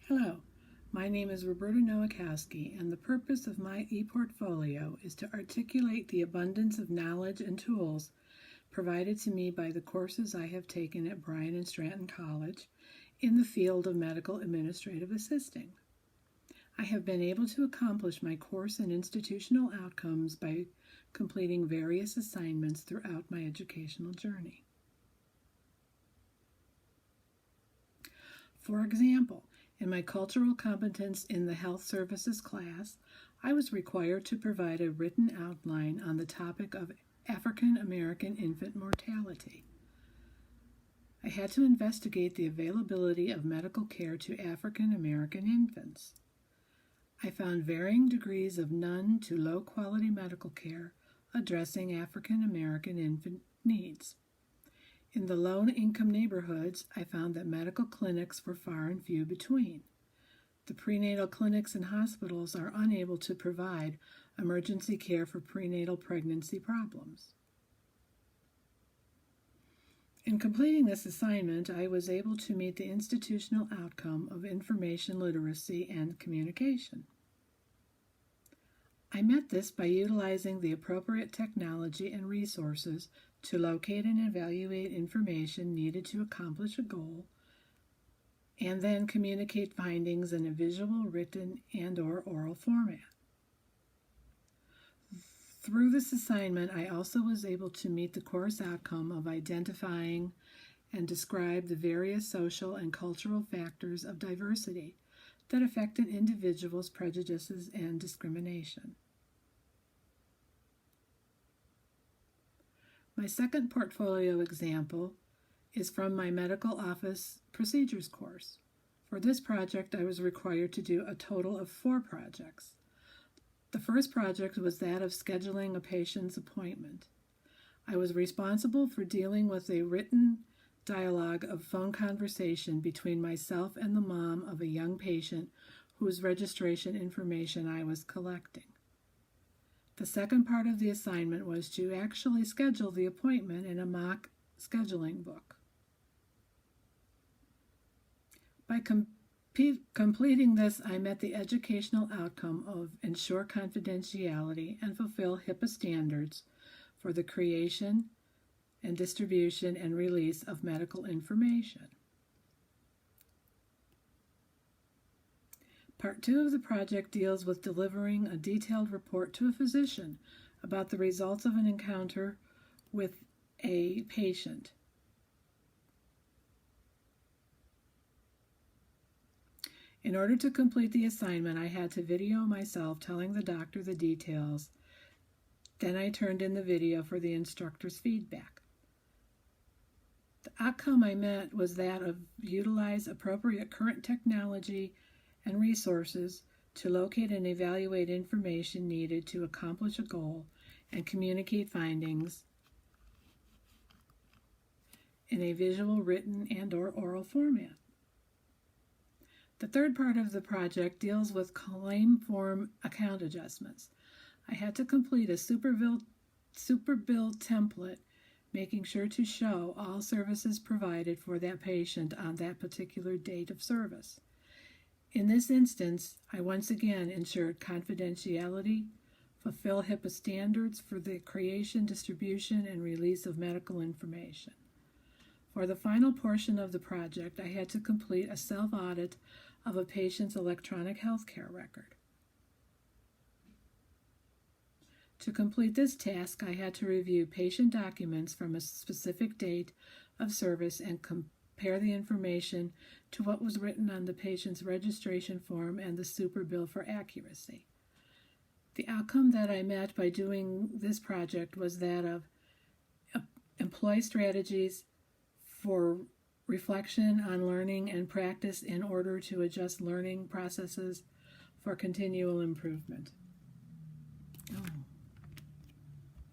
Hello, my name is Roberta Nowakowski, and the purpose of my ePortfolio is to articulate the abundance of knowledge and tools provided to me by the courses I have taken at Bryan and Stratton College in the field of medical administrative assisting. I have been able to accomplish my course and institutional outcomes by completing various assignments throughout my educational journey. For example, in my cultural competence in the health services class, I was required to provide a written outline on the topic of African American infant mortality. I had to investigate the availability of medical care to African American infants. I found varying degrees of none to low quality medical care addressing African American infant needs. In the low-income neighborhoods, I found that medical clinics were far and few between. The prenatal clinics and hospitals are unable to provide emergency care for prenatal pregnancy problems. In completing this assignment, I was able to meet the institutional outcome of information literacy and communication. I met this by utilizing the appropriate technology and resources to locate and evaluate information needed to accomplish a goal, and then communicate findings in a visual, written, and/or oral format. Through this assignment, I also was able to meet the course outcome of identifying and describe the various social and cultural factors of diversity that affect an individual's prejudices and discrimination. My second portfolio example is from my medical office procedures course. For this project, I was required to do a total of 4 projects. The first project was that of scheduling a patient's appointment. I was responsible for dealing with a written dialogue of phone conversation between myself and the mom of a young patient whose registration information I was collecting. The second part of the assignment was to actually schedule the appointment in a mock scheduling book. By completing this, I met the educational outcome of ensure confidentiality and fulfill HIPAA standards for the creation and distribution and release of medical information. Part 2 of the project deals with delivering a detailed report to a physician about the results of an encounter with a patient. In order to complete the assignment, I had to video myself telling the doctor the details. Then I turned in the video for the instructor's feedback. The outcome I met was that of utilize appropriate current technology and resources to locate and evaluate information needed to accomplish a goal and communicate findings in a visual, written, and/or oral format. The third part of the project deals with claim form account adjustments. I had to complete a super bill template, making sure to show all services provided for that patient on that particular date of service. In this instance, I once again ensured confidentiality, fulfill HIPAA standards for the creation, distribution, and release of medical information. For the final portion of the project, I had to complete a self-audit of a patient's electronic healthcare record. To complete this task, I had to review patient documents from a specific date of service and compare the information to what was written on the patient's registration form and the super bill for accuracy. The outcome that I met by doing this project was that of employ strategies for reflection on learning and practice in order to adjust learning processes for continual improvement.